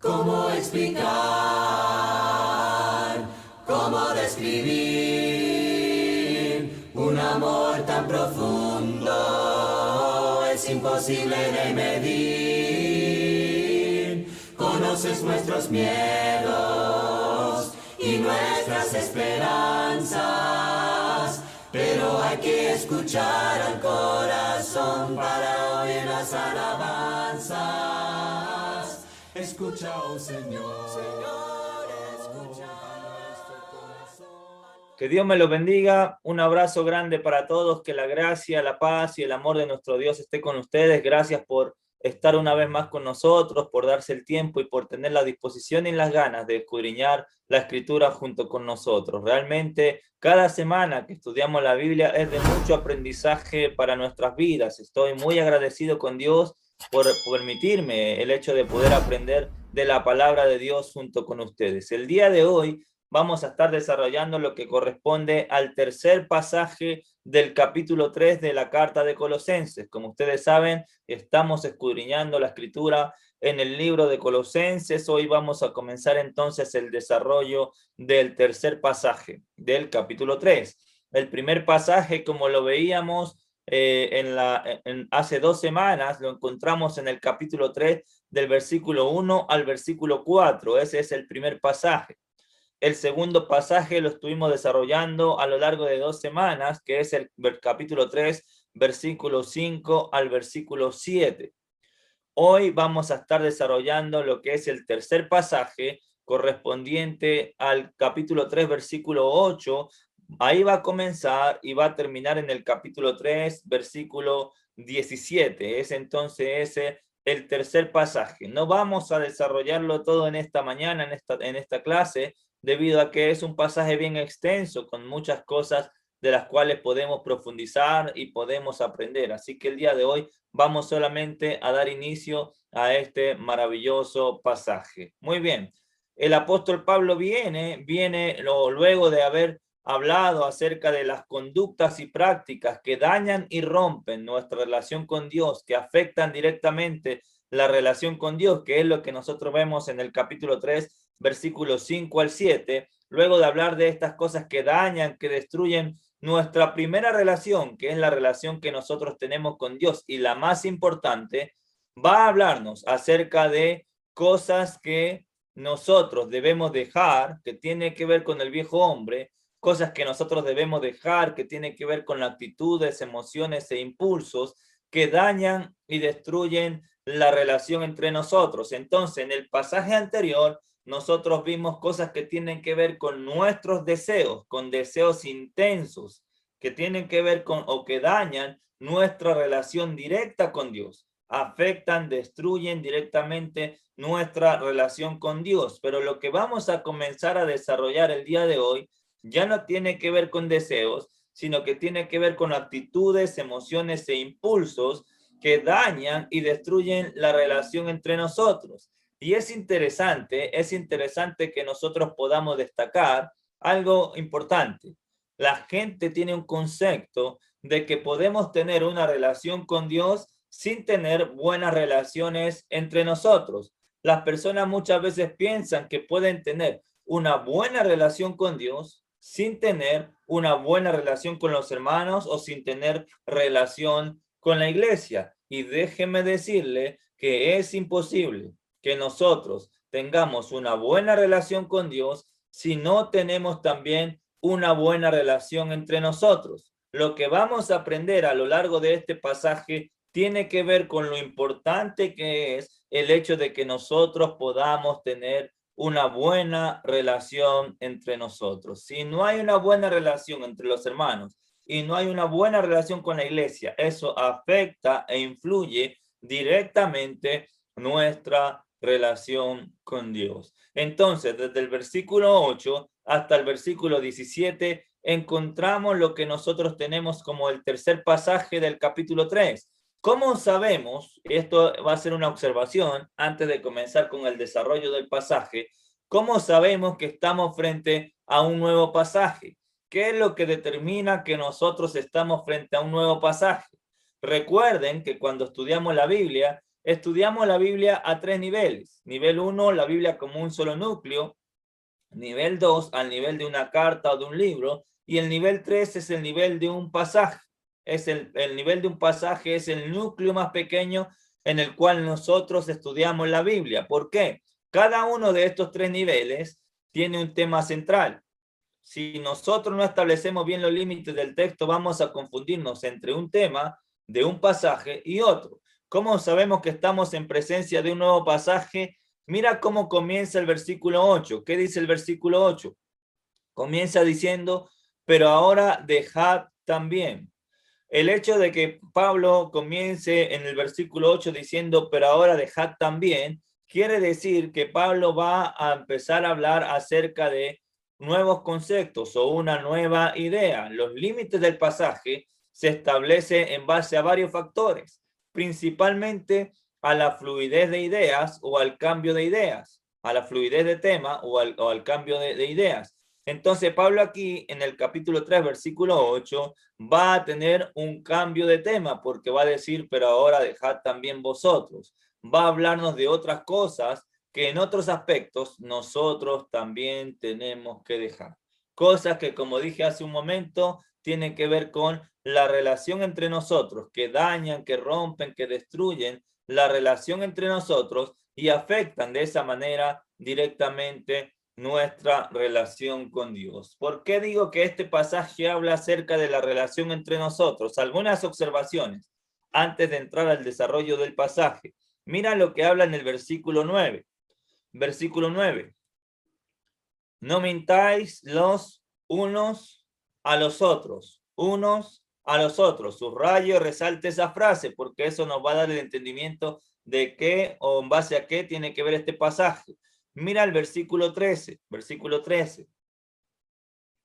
¿Cómo explicar? ¿Cómo describir un amor tan profundo? Es imposible de medir. Conoces nuestros miedos y nuestras esperanzas, pero hay que escuchar al corazón para oír las alabanzas. Escucha, oh Señor, escucha nuestro corazón. Que Dios me los bendiga. Un abrazo grande para todos. Que la gracia, la paz y el amor de nuestro Dios esté con ustedes. Gracias por estar una vez más con nosotros, por darse el tiempo y por tener la disposición y las ganas de escudriñar la Escritura junto con nosotros. Realmente, cada semana que estudiamos la Biblia es de mucho aprendizaje para nuestras vidas. Estoy muy agradecido con Dios por permitirme el hecho de poder aprender de la palabra de Dios junto con ustedes. El día de hoy vamos a estar desarrollando lo que corresponde al tercer pasaje del capítulo 3 de la carta de Colosenses. Como ustedes saben, estamos escudriñando la escritura en el libro de Colosenses. Hoy vamos a comenzar entonces el desarrollo del tercer pasaje del capítulo 3. El primer pasaje, como lo veíamos hace 2 semanas, lo encontramos en el capítulo 3 del versículo 1 al versículo 4. Ese es el primer pasaje. El segundo pasaje lo estuvimos desarrollando a lo largo de 2 semanas, que es el capítulo 3, versículo 5 al versículo 7. Hoy vamos a estar desarrollando lo que es el tercer pasaje correspondiente al capítulo 3, versículo 8. Ahí va a comenzar y va a terminar en el capítulo 3, versículo 17. Es entonces ese el tercer pasaje. No vamos a desarrollarlo todo en esta mañana, en esta clase, debido a que es un pasaje bien extenso, con muchas cosas de las cuales podemos profundizar y podemos aprender. Así que el día de hoy vamos solamente a dar inicio a este maravilloso pasaje. Muy bien. El apóstol Pablo viene luego de haber hablado acerca de las conductas y prácticas que dañan y rompen nuestra relación con Dios, que afectan directamente la relación con Dios, que es lo que nosotros vemos en el capítulo 3, versículos 5 al 7. Luego de hablar de estas cosas que dañan, que destruyen nuestra primera relación, que es la relación que nosotros tenemos con Dios, y la más importante, va a hablarnos acerca de cosas que nosotros debemos dejar, que tiene que ver con el viejo hombre, cosas que nosotros debemos dejar, que tienen que ver con las actitudes, emociones e impulsos que dañan y destruyen la relación entre nosotros. Entonces, en el pasaje anterior, nosotros vimos cosas que tienen que ver con nuestros deseos, con deseos intensos, que tienen que ver con o que dañan nuestra relación directa con Dios, afectan, destruyen directamente nuestra relación con Dios. Pero lo que vamos a comenzar a desarrollar el día de hoy ya no tiene que ver con deseos, sino que tiene que ver con actitudes, emociones e impulsos que dañan y destruyen la relación entre nosotros. Y es interesante que nosotros podamos destacar algo importante. La gente tiene un concepto de que podemos tener una relación con Dios sin tener buenas relaciones entre nosotros. Las personas muchas veces piensan que pueden tener una buena relación con Dios sin tener una buena relación con los hermanos o sin tener relación con la iglesia. Y déjeme decirle que es imposible que nosotros tengamos una buena relación con Dios si no tenemos también una buena relación entre nosotros. Lo que vamos a aprender a lo largo de este pasaje tiene que ver con lo importante que es el hecho de que nosotros podamos tener una buena relación entre nosotros. Si no hay una buena relación entre los hermanos y no hay una buena relación con la iglesia, eso afecta e influye directamente nuestra relación con Dios. Entonces, desde el versículo 8 hasta el versículo 17, encontramos lo que nosotros tenemos como el tercer pasaje del capítulo 3. ¿Cómo sabemos? Esto va a ser una observación antes de comenzar con el desarrollo del pasaje. ¿Cómo sabemos que estamos frente a un nuevo pasaje? ¿Qué es lo que determina que nosotros estamos frente a un nuevo pasaje? Recuerden que cuando estudiamos la Biblia, estudiamos la Biblia a 3 niveles. Nivel 1, la Biblia como un solo núcleo. Nivel 2, al nivel de una carta o de un libro. Y el nivel 3 es el nivel de un pasaje. El nivel de un pasaje es el núcleo más pequeño en el cual nosotros estudiamos la Biblia. ¿Por qué? Cada uno de estos 3 niveles tiene un tema central. Si nosotros no establecemos bien los límites del texto, vamos a confundirnos entre un tema de un pasaje y otro. ¿Cómo sabemos que estamos en presencia de un nuevo pasaje? Mira cómo comienza el versículo 8. ¿Qué dice el versículo 8? Comienza diciendo, pero ahora dejad también. El hecho de que Pablo comience en el versículo 8 diciendo, pero ahora dejad también, quiere decir que Pablo va a empezar a hablar acerca de nuevos conceptos o una nueva idea. Los límites del pasaje se establecen en base a varios factores, principalmente a la fluidez de ideas o al cambio de ideas, a la fluidez de tema o al cambio de ideas. Entonces Pablo aquí en el capítulo 3, versículo 8, va a tener un cambio de tema porque va a decir, pero ahora dejad también vosotros. Va a hablarnos de otras cosas que en otros aspectos nosotros también tenemos que dejar. Cosas que, como dije hace un momento, tienen que ver con la relación entre nosotros, que dañan, que rompen, que destruyen la relación entre nosotros y afectan de esa manera directamente nuestra relación con Dios. ¿Por qué digo que este pasaje habla acerca de la relación entre nosotros? Algunas observaciones antes de entrar al desarrollo del pasaje. Mira lo que habla en el versículo 9. Versículo 9. No mintáis los unos a los otros, unos a los otros. Subrayo y resalte esa frase porque eso nos va a dar el entendimiento de qué o en base a qué tiene que ver este pasaje. Mira el versículo 13, versículo 13.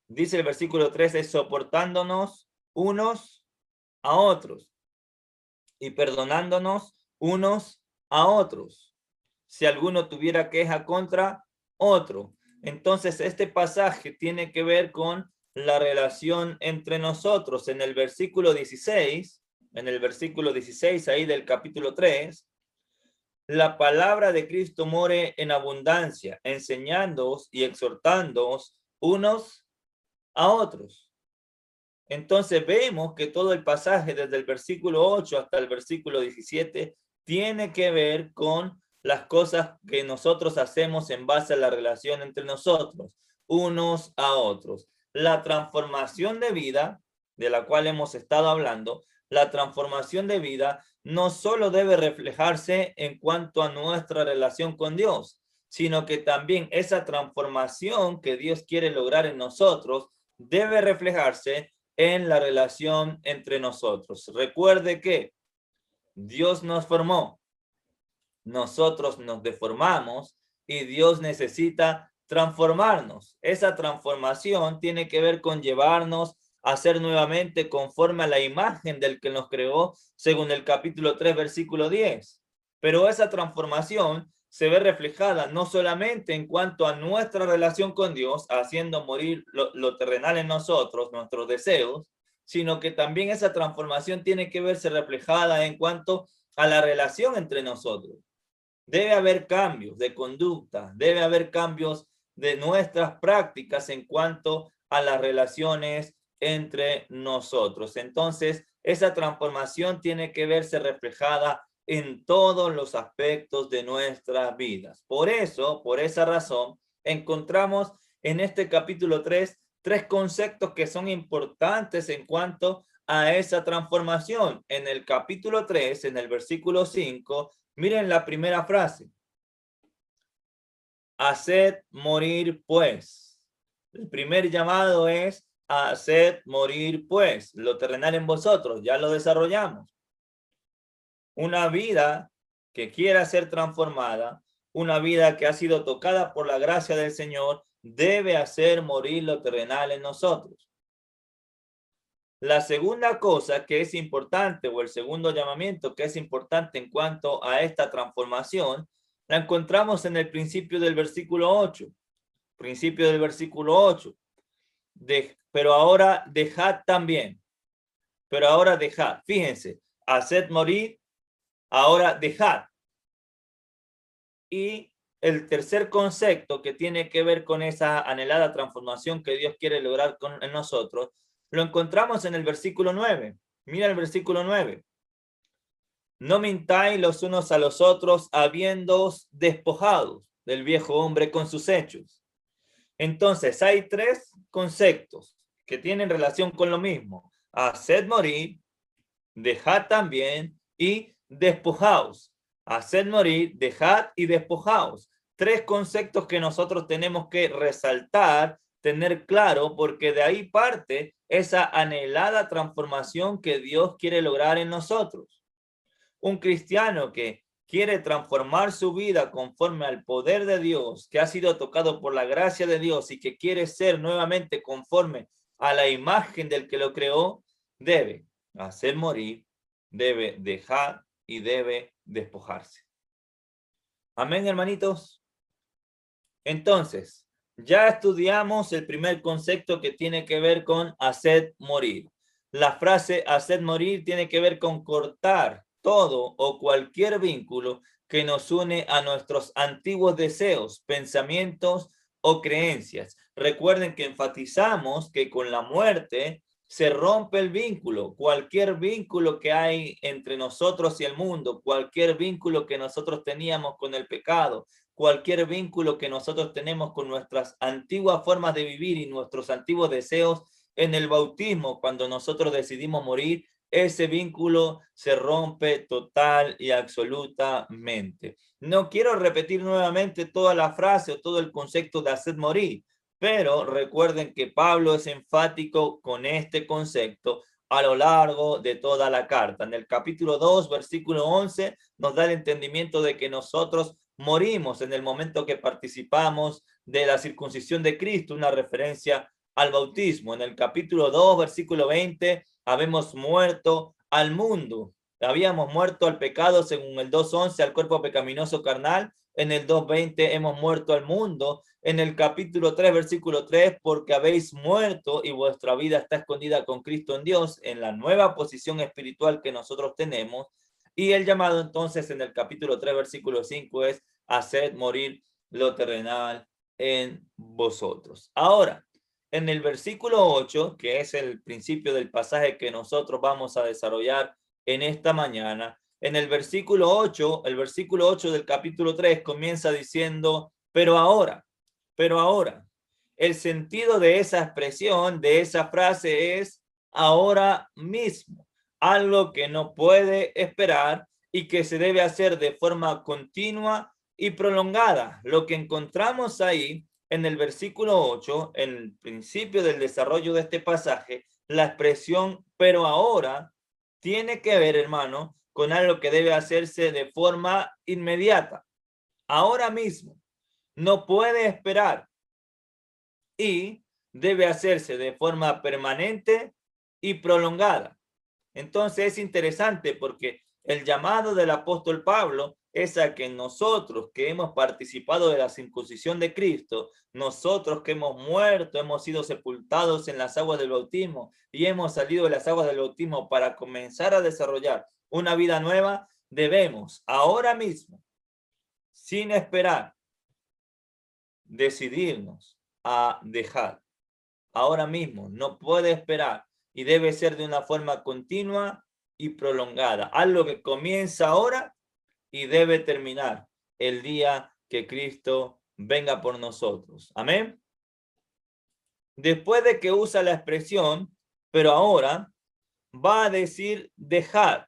Dice el versículo 13, soportándonos unos a otros y perdonándonos unos a otros. Si alguno tuviera queja contra otro. Entonces, este pasaje tiene que ver con la relación entre nosotros. En el versículo 16, ahí del capítulo 3, la palabra de Cristo more en abundancia, enseñándoos y exhortándoos unos a otros. Entonces vemos que todo el pasaje desde el versículo 8 hasta el versículo 17 tiene que ver con las cosas que nosotros hacemos en base a la relación entre nosotros, unos a otros. La transformación de vida, de la cual hemos estado hablando, la transformación de vida no solo debe reflejarse en cuanto a nuestra relación con Dios, sino que también esa transformación que Dios quiere lograr en nosotros debe reflejarse en la relación entre nosotros. Recuerde que Dios nos formó, nosotros nos deformamos y Dios necesita transformarnos. Esa transformación tiene que ver con llevarnos a ser nuevamente conforme a la imagen del que nos creó, según el capítulo 3, versículo 10. Pero esa transformación se ve reflejada no solamente en cuanto a nuestra relación con Dios, haciendo morir lo terrenal en nosotros, nuestros deseos, sino que también esa transformación tiene que verse reflejada en cuanto a la relación entre nosotros. Debe haber cambios de conducta, debe haber cambios de nuestras prácticas en cuanto a las relaciones entre nosotros. Entonces, esa transformación tiene que verse reflejada en todos los aspectos de nuestras vidas. Por eso, por esa razón, encontramos en este capítulo 3 tres conceptos que son importantes en cuanto a esa transformación. En el capítulo 3, en el versículo 5, miren la primera frase. Haced morir pues. El primer llamado es haced morir pues. Lo terrenal en vosotros, ya lo desarrollamos. Una vida que quiera ser transformada, una vida que ha sido tocada por la gracia del Señor, debe hacer morir lo terrenal en nosotros. La segunda cosa que es importante, o el segundo llamamiento que es importante en cuanto a esta transformación, la encontramos en el principio del versículo 8. Principio del versículo 8. Pero ahora dejad también. Pero ahora dejad. Fíjense, haced morir Ahora dejad. Y el tercer concepto que tiene que ver con esa anhelada transformación que Dios quiere lograr en nosotros, lo encontramos en el versículo 9. Mira el versículo 9. No mintáis los unos a los otros, habiéndoos despojados del viejo hombre con sus hechos. Entonces, hay tres conceptos que tienen relación con lo mismo. Haced morir, dejad también y despojaos. Haced morir, dejad y despojaos. Tres conceptos que nosotros tenemos que resaltar, tener claro, porque de ahí parte esa anhelada transformación que Dios quiere lograr en nosotros. Un cristiano que quiere transformar su vida conforme al poder de Dios, que ha sido tocado por la gracia de Dios y que quiere ser nuevamente conforme a la imagen del que lo creó, debe hacer morir, debe dejar y debe despojarse. Amén, hermanitos. Entonces, ya estudiamos el primer concepto que tiene que ver con hacer morir. La frase hacer morir tiene que ver con cortar todo o cualquier vínculo que nos une a nuestros antiguos deseos, pensamientos o creencias. Recuerden que enfatizamos que con la muerte se rompe el vínculo, cualquier vínculo que hay entre nosotros y el mundo, cualquier vínculo que nosotros teníamos con el pecado, cualquier vínculo que nosotros tenemos con nuestras antiguas formas de vivir y nuestros antiguos deseos en el bautismo, cuando nosotros decidimos morir, ese vínculo se rompe total y absolutamente. No quiero repetir nuevamente toda la frase o todo el concepto de hacer morir, pero recuerden que Pablo es enfático con este concepto a lo largo de toda la carta. En el capítulo 2, versículo 11, nos da el entendimiento de que nosotros morimos en el momento que participamos de la circuncisión de Cristo, una referencia al bautismo. En el capítulo 2, versículo 20, habemos muerto al mundo. Habíamos muerto al pecado según el 2.11, al cuerpo pecaminoso carnal. En el 2.20 hemos muerto al mundo. En el capítulo 3, versículo 3, porque habéis muerto y vuestra vida está escondida con Cristo en Dios, en la nueva posición espiritual que nosotros tenemos. Y el llamado entonces en el capítulo 3, versículo 5 es haced morir lo terrenal en vosotros. Ahora, en el versículo 8, que es el principio del pasaje que nosotros vamos a desarrollar en esta mañana, en el versículo 8 del capítulo 3 comienza diciendo, pero ahora, el sentido de esa expresión, de esa frase es ahora mismo, algo que no puede esperar y que se debe hacer de forma continua y prolongada. Lo que encontramos ahí en el versículo 8, en el principio del desarrollo de este pasaje, la expresión pero ahora tiene que ver, hermano, con algo que debe hacerse de forma inmediata, ahora mismo, no puede esperar y debe hacerse de forma permanente y prolongada. Entonces es interesante porque el llamado del apóstol Pablo es a que nosotros que hemos participado de la circuncisión de Cristo, nosotros que hemos muerto, hemos sido sepultados en las aguas del bautismo y hemos salido de las aguas del bautismo para comenzar a desarrollar una vida nueva, debemos ahora mismo, sin esperar, decidirnos a dejar. Ahora mismo, no puede esperar y debe ser de una forma continua y prolongada. Algo que comienza ahora y debe terminar el día que Cristo venga por nosotros. Amén. Después de que usa la expresión, pero ahora va a decir dejar.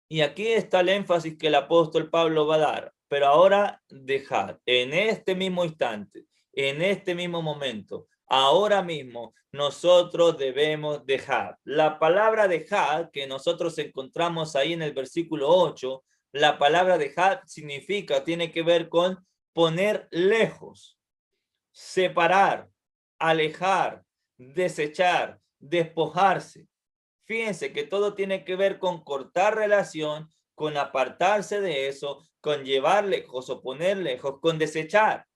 Y aquí está el énfasis que el apóstol Pablo va a dar. Pero ahora dejar. En este mismo instante, en este mismo momento, ahora mismo, nosotros debemos dejar. La palabra dejar que nosotros encontramos ahí en el versículo 8, la palabra dejar significa, tiene que ver con poner lejos, separar, alejar, desechar, despojarse. Fíjense que todo tiene que ver con cortar relación, con apartarse de eso, con llevar lejos o poner lejos, con desechar.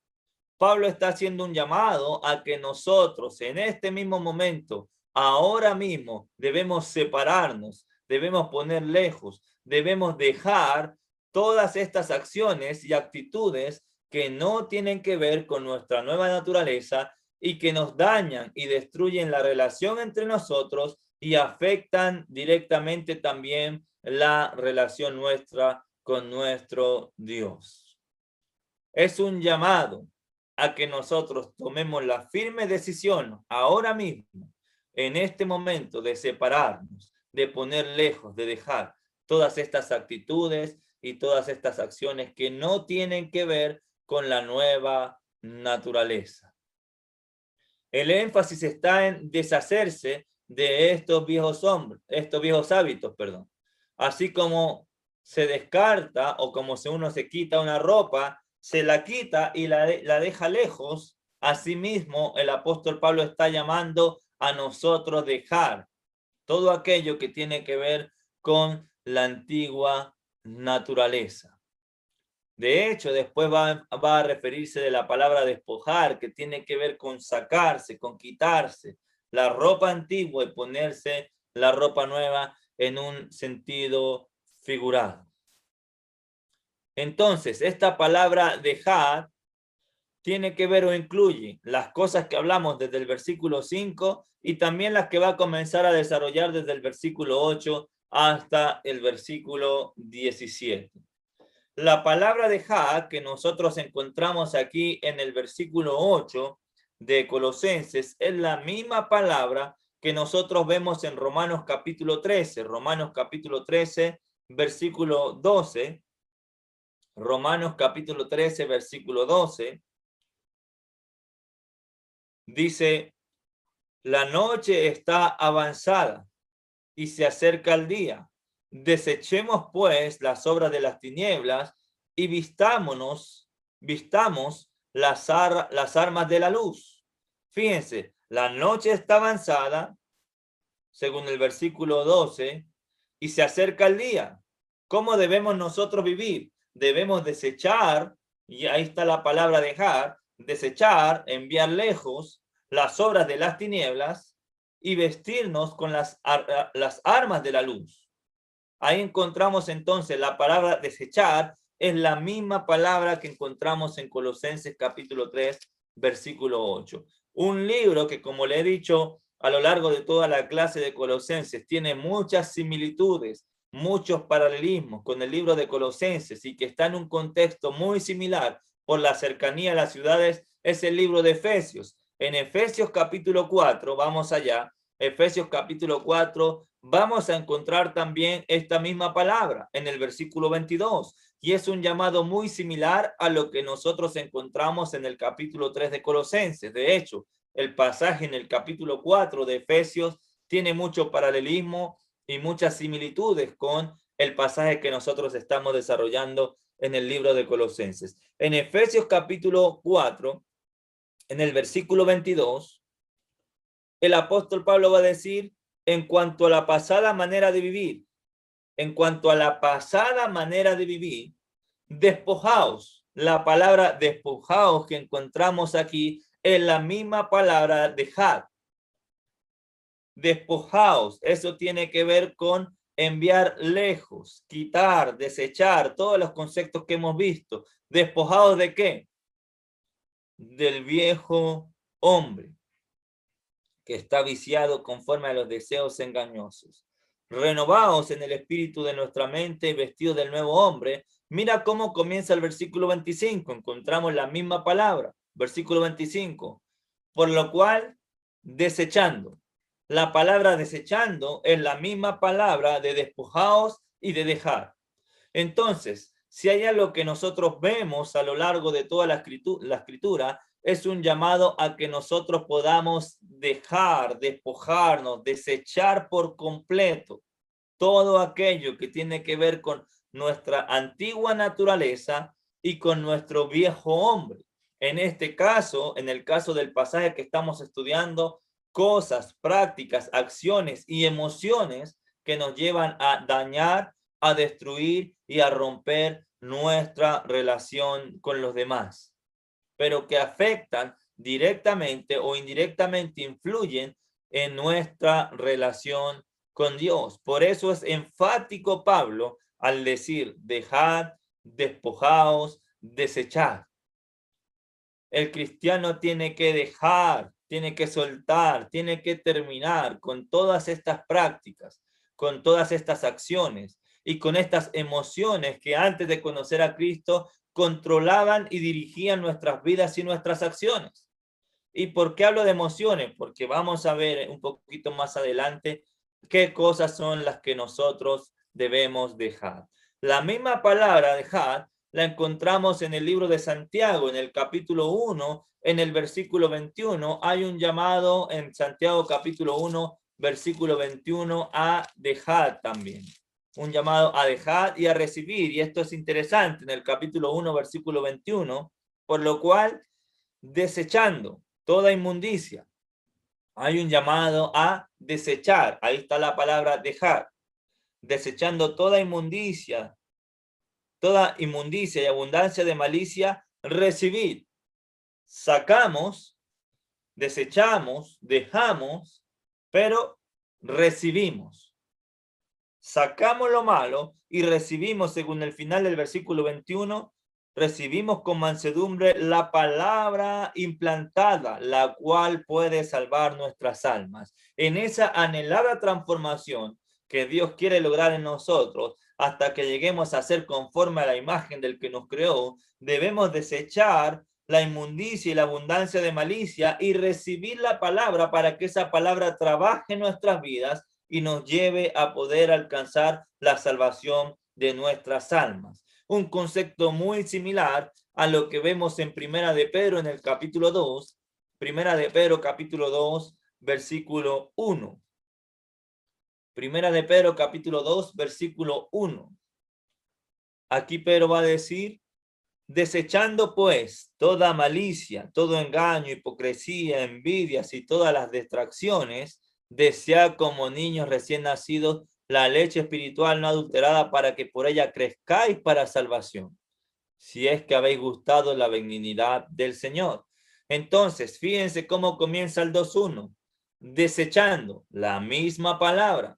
Pablo está haciendo un llamado a que nosotros en este mismo momento, ahora mismo, debemos separarnos, debemos poner lejos, debemos dejar todas estas acciones y actitudes que no tienen que ver con nuestra nueva naturaleza y que nos dañan y destruyen la relación entre nosotros y afectan directamente también la relación nuestra con nuestro Dios. Es un llamado a que nosotros tomemos la firme decisión ahora mismo, en este momento, de separarnos, de poner lejos, de dejar todas estas actitudes y todas estas acciones que no tienen que ver con la nueva naturaleza. El énfasis está en deshacerse de estos viejos hábitos, perdón. Así como se descarta o como si uno se quita una ropa, se la quita y la deja lejos. Asimismo, el apóstol Pablo está llamando a nosotros dejar todo aquello que tiene que ver con la antigua naturaleza. De hecho, después va a referirse de la palabra despojar, que tiene que ver con sacarse, con quitarse la ropa antigua y ponerse la ropa nueva en un sentido figurado. Entonces, esta palabra dejar tiene que ver o incluye las cosas que hablamos desde el versículo 5 y también las que va a comenzar a desarrollar desde el versículo 8 hasta el versículo 17. La palabra dejar que nosotros encontramos aquí en el versículo 8 de Colosenses es la misma palabra que nosotros vemos en Romanos capítulo 13. Romanos capítulo 13, versículo 12. Romanos capítulo 13, versículo 12. Dice, la noche está avanzada y se acerca el día. Desechemos pues las obras de las tinieblas y vistamos las armas de la luz. Fíjense, la noche está avanzada, según el versículo 12, y se acerca el día. ¿Cómo debemos nosotros vivir? Debemos desechar, y ahí está la palabra dejar, desechar, enviar lejos las obras de las tinieblas y vestirnos con las armas de la luz. Ahí encontramos entonces la palabra desechar, es la misma palabra que encontramos en Colosenses capítulo 3, versículo 8. Un libro que, como le he dicho a lo largo de toda la clase de Colosenses, tiene muchas similitudes, muchos paralelismos con el libro de Colosenses y que está en un contexto muy similar por la cercanía a las ciudades, es el libro de Efesios. En Efesios capítulo 4, vamos allá, Efesios capítulo 4, vamos a encontrar también esta misma palabra en el versículo 22 y es un llamado muy similar a lo que nosotros encontramos en el capítulo 3 de Colosenses. De hecho, el pasaje en el capítulo 4 de Efesios tiene mucho paralelismo y muchas similitudes con el pasaje que nosotros estamos desarrollando en el libro de Colosenses. En Efesios capítulo 4, en el versículo 22, el apóstol Pablo va a decir, en cuanto a la pasada manera de vivir, despojaos. La palabra despojaos que encontramos aquí es la misma palabra dejar. Despojaos, eso tiene que ver con enviar lejos, quitar, desechar, todos los conceptos que hemos visto. ¿Despojaos de qué? Del viejo hombre, que está viciado conforme a los deseos engañosos. Renovaos en el espíritu de nuestra mente, vestidos del nuevo hombre. Mira cómo comienza el versículo 25. Encontramos la misma palabra. Versículo 25. Por lo cual, desechando. La palabra desechando es la misma palabra de despojaos y de dejar. Entonces, si hay algo que nosotros vemos a lo largo de toda la escritura, es un llamado a que nosotros podamos dejar, despojarnos, desechar por completo todo aquello que tiene que ver con nuestra antigua naturaleza y con nuestro viejo hombre. En este caso, en el caso del pasaje que estamos estudiando, cosas, prácticas, acciones y emociones que nos llevan a dañar, a destruir y a romper nuestra relación con los demás, pero que afectan directamente o indirectamente, influyen en nuestra relación con Dios. Por eso es enfático Pablo al decir dejad, despojaos, desechad. El cristiano tiene que dejar, tiene que soltar, tiene que terminar con todas estas prácticas, con todas estas acciones y con estas emociones que antes de conocer a Cristo controlaban y dirigían nuestras vidas y nuestras acciones. ¿Y por qué hablo de emociones? Porque vamos a ver un poquito más adelante qué cosas son las que nosotros debemos dejar. La misma palabra dejar la encontramos en el libro de Santiago, en el capítulo 1, en el versículo 21. Hay un llamado en Santiago capítulo 1, versículo 21 a dejar también. Un llamado a dejar y a recibir. Y esto es interesante en el capítulo 1, versículo 21, por lo cual, desechando toda inmundicia, hay un llamado a desechar. Ahí está la palabra dejar. Desechando toda inmundicia y abundancia de malicia, recibid. Sacamos, desechamos, dejamos, pero recibimos. Sacamos lo malo y recibimos, según el final del versículo 21, recibimos con mansedumbre la palabra implantada, la cual puede salvar nuestras almas. En esa anhelada transformación que Dios quiere lograr en nosotros, hasta que lleguemos a ser conforme a la imagen del que nos creó, debemos desechar la inmundicia y la abundancia de malicia y recibir la palabra para que esa palabra trabaje en nuestras vidas y nos lleve a poder alcanzar la salvación de nuestras almas. Un concepto muy similar a lo que vemos en Primera de Pedro en el capítulo 2, Primera de Pedro capítulo 2, versículo 1. Primera de Pedro capítulo 2, versículo 1. Aquí Pedro va a decir, desechando pues toda malicia, todo engaño, hipocresía, envidias y todas las distracciones, desead como niños recién nacidos la leche espiritual no adulterada para que por ella crezcáis para salvación, si es que habéis gustado la benignidad del Señor. Entonces, fíjense cómo comienza el 2:1, desechando la misma palabra,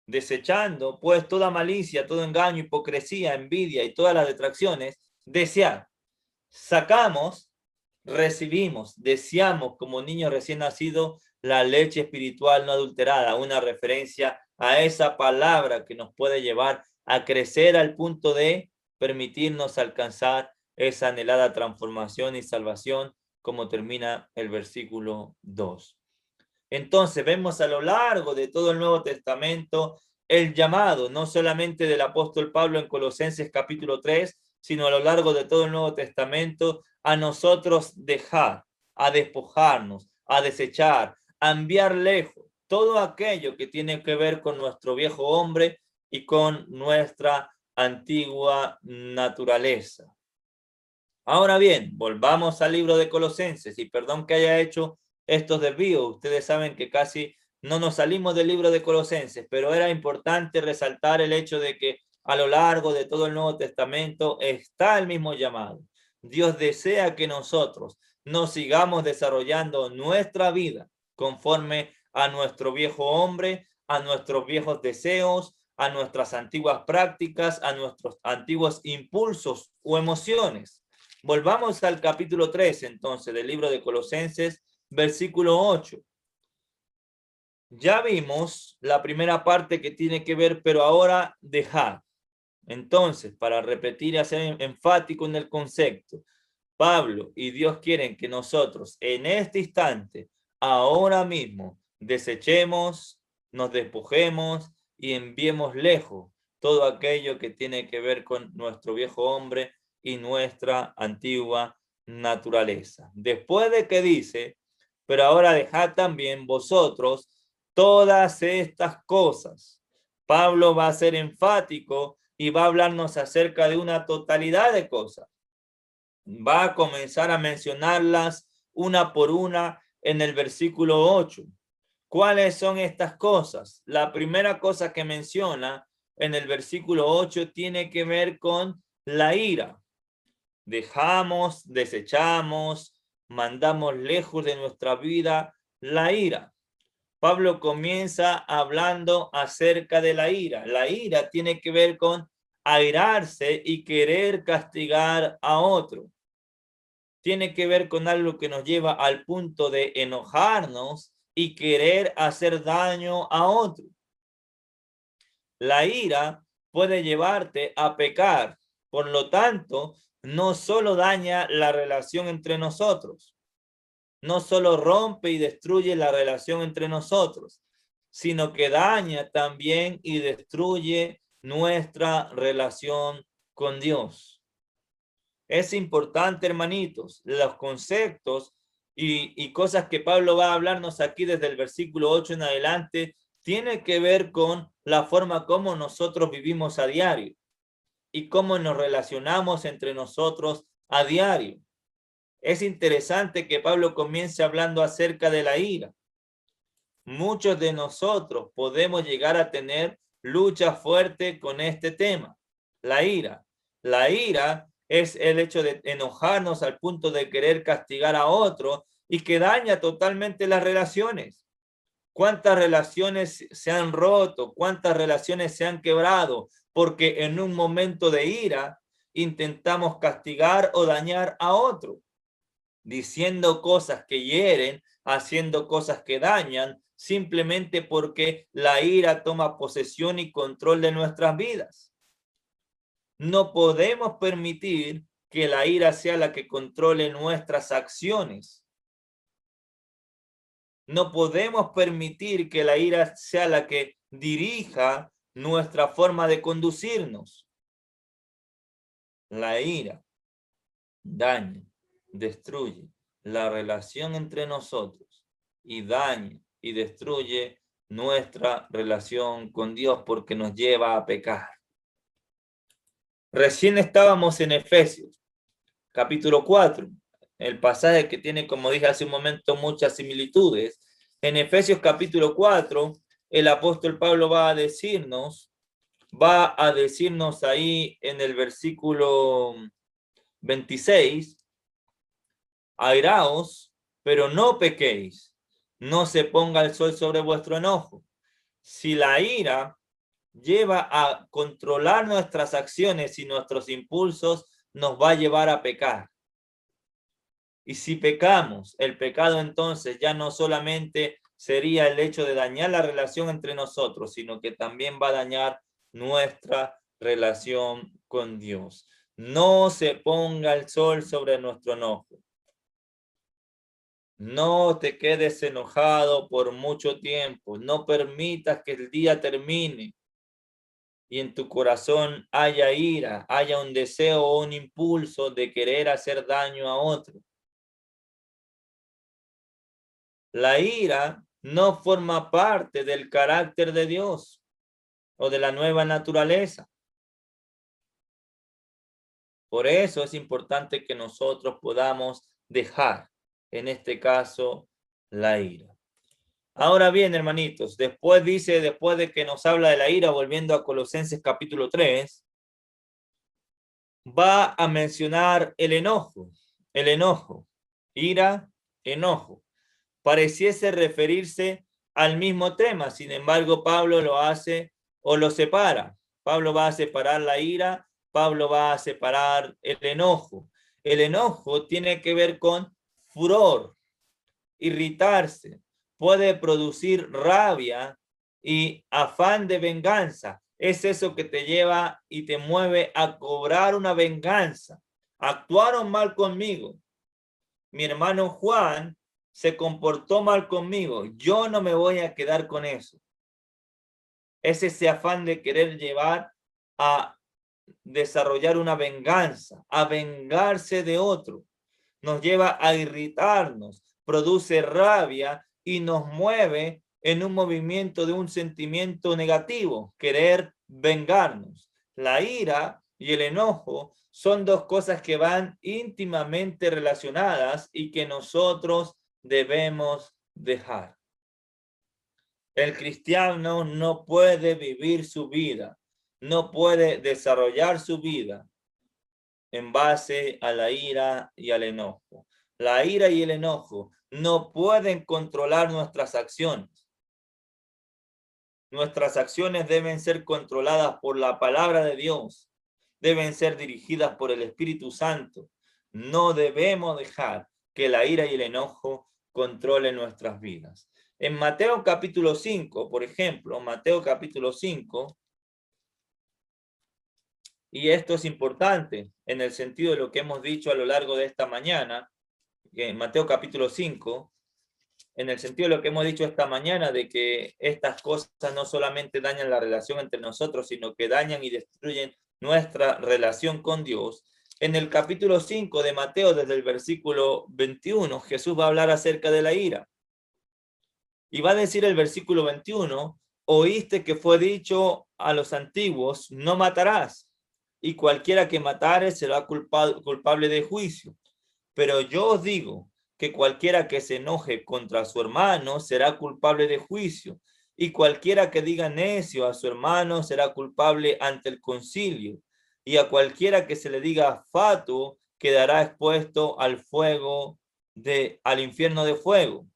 desechando pues toda malicia, todo engaño, hipocresía, envidia y todas las distracciones, desear. Sacamos, recibimos, deseamos como niños recién nacidos la leche espiritual no adulterada, una referencia a esa palabra que nos puede llevar a crecer al punto de permitirnos alcanzar esa anhelada transformación y salvación, como termina el versículo 2. Entonces vemos a lo largo de todo el Nuevo Testamento el llamado, no solamente del apóstol Pablo en Colosenses capítulo 3, sino a lo largo de todo el Nuevo Testamento, a nosotros dejar, a despojarnos, a desechar, a enviar lejos todo aquello que tiene que ver con nuestro viejo hombre y con nuestra antigua naturaleza. Ahora bien, volvamos al libro de Colosenses, y perdón que haya hecho estos desvíos, ustedes saben que casi no nos salimos del libro de Colosenses, pero era importante resaltar el hecho de que a lo largo de todo el Nuevo Testamento está el mismo llamado. Dios desea que nosotros nos sigamos desarrollando nuestra vida conforme a nuestro viejo hombre, a nuestros viejos deseos, a nuestras antiguas prácticas, a nuestros antiguos impulsos o emociones. Volvamos al capítulo 3, entonces, del libro de Colosenses, versículo 8. Ya vimos la primera parte que tiene que ver, pero ahora dejar. Entonces, para repetir y hacer enfático en el concepto, Pablo y Dios quieren que nosotros en este instante, ahora mismo, desechemos, nos despojemos y enviemos lejos todo aquello que tiene que ver con nuestro viejo hombre y nuestra antigua naturaleza. Después de que dice, pero ahora dejad también vosotros todas estas cosas. Pablo va a ser enfático y va a hablarnos acerca de una totalidad de cosas. Va a comenzar a mencionarlas una por una en el versículo 8. ¿Cuáles son estas cosas? La primera cosa que menciona en el versículo 8 tiene que ver con la ira. Dejamos, desechamos, mandamos lejos de nuestra vida la ira. Pablo comienza hablando acerca de la ira. La ira tiene que ver con airarse y querer castigar a otro. Tiene que ver con algo que nos lleva al punto de enojarnos y querer hacer daño a otro. La ira puede llevarte a pecar. Por lo tanto, no solo daña la relación entre nosotros, no solo rompe y destruye la relación entre nosotros, sino que daña también y destruye nuestra relación con Dios. Es importante, hermanitos, los conceptos y cosas que Pablo va a hablarnos aquí desde el versículo 8 en adelante, tiene que ver con la forma como nosotros vivimos a diario y cómo nos relacionamos entre nosotros a diario. Es interesante que Pablo comience hablando acerca de la ira. Muchos de nosotros podemos llegar a tener lucha fuerte con este tema, la ira. La ira es el hecho de enojarnos al punto de querer castigar a otro y que daña totalmente las relaciones. ¿Cuántas relaciones se han roto? ¿Cuántas relaciones se han quebrado? Porque en un momento de ira intentamos castigar o dañar a otro, diciendo cosas que hieren, haciendo cosas que dañan, simplemente porque la ira toma posesión y control de nuestras vidas. No podemos permitir que la ira sea la que controle nuestras acciones. No podemos permitir que la ira sea la que dirija nuestra forma de conducirnos. La ira daña, destruye la relación entre nosotros y daña y destruye nuestra relación con Dios porque nos lleva a pecar. Recién estábamos en Efesios, capítulo 4, el pasaje que tiene, como dije hace un momento, muchas similitudes. En Efesios capítulo 4, el apóstol Pablo va a decirnos ahí en el versículo 26, airaos, pero no pequéis, no se ponga el sol sobre vuestro enojo. Si la ira lleva a controlar nuestras acciones y nuestros impulsos, nos va a llevar a pecar. Y si pecamos, el pecado entonces ya no solamente sería el hecho de dañar la relación entre nosotros, sino que también va a dañar nuestra relación con Dios. No se ponga el sol sobre nuestro enojo. No te quedes enojado por mucho tiempo. No permitas que el día termine y en tu corazón haya ira, haya un deseo o un impulso de querer hacer daño a otro. La ira no forma parte del carácter de Dios o de la nueva naturaleza. Por eso es importante que nosotros podamos dejar, en este caso, la ira. Ahora bien, hermanitos, después de que nos habla de la ira, volviendo a Colosenses capítulo 3, va a mencionar el enojo, ira, enojo. Pareciese referirse al mismo tema, sin embargo, Pablo lo hace o lo separa. Pablo va a separar la ira, Pablo va a separar el enojo. El enojo tiene que ver con furor, irritarse, puede producir rabia y afán de venganza. Es eso que te lleva y te mueve a cobrar una venganza. Actuaron mal conmigo. Mi hermano Juan se comportó mal conmigo. Yo no me voy a quedar con eso. Es ese afán de querer llevar a desarrollar una venganza, a vengarse de otro. Nos lleva a irritarnos, produce rabia y nos mueve en un movimiento de un sentimiento negativo, querer vengarnos. La ira y el enojo son dos cosas que van íntimamente relacionadas y que nosotros debemos dejar. El cristiano no puede vivir su vida, no puede desarrollar su vida en base a la ira y al enojo. La ira y el enojo no pueden controlar nuestras acciones. Nuestras acciones deben ser controladas por la palabra de Dios deben ser dirigidas por el Espíritu Santo. No debemos dejar que la ira y el enojo controlen nuestras vidas. En Mateo capítulo 5, por ejemplo, Mateo capítulo 5, y esto es importante en el sentido de lo que hemos dicho a lo largo de esta mañana, en Mateo capítulo 5, en el sentido de lo que hemos dicho esta mañana, de que estas cosas no solamente dañan la relación entre nosotros, sino que dañan y destruyen nuestra relación con Dios. En el capítulo 5 de Mateo, desde el versículo 21, Jesús va a hablar acerca de la ira. Y va a decir el versículo 21, oíste que fue dicho a los antiguos, no matarás, y cualquiera que matare será culpable de juicio. Pero yo os digo que cualquiera que se enoje contra su hermano será culpable de juicio, y cualquiera que diga necio a su hermano será culpable ante el concilio, y a cualquiera que se le diga fatuo quedará expuesto al al infierno de fuego.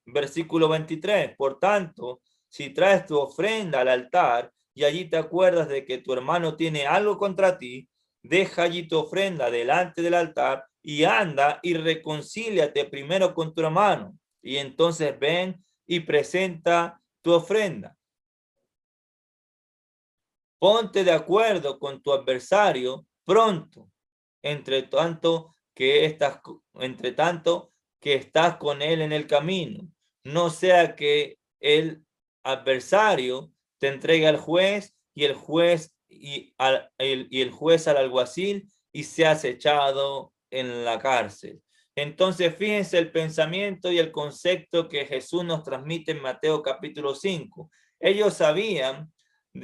Versículo 23, por tanto, si traes tu ofrenda al altar y allí te acuerdas de que tu hermano tiene algo contra ti, deja allí tu ofrenda delante del altar y anda y reconcíliate primero con tu hermano, y entonces ven y presenta tu ofrenda. Ponte de acuerdo con tu adversario pronto, entre tanto que estás con él en el camino, no sea que el adversario te entregue al juez y el juez el juez al alguacil y seas echado en la cárcel. Entonces, fíjense el pensamiento y el concepto que Jesús nos transmite en Mateo capítulo 5. Ellos sabían,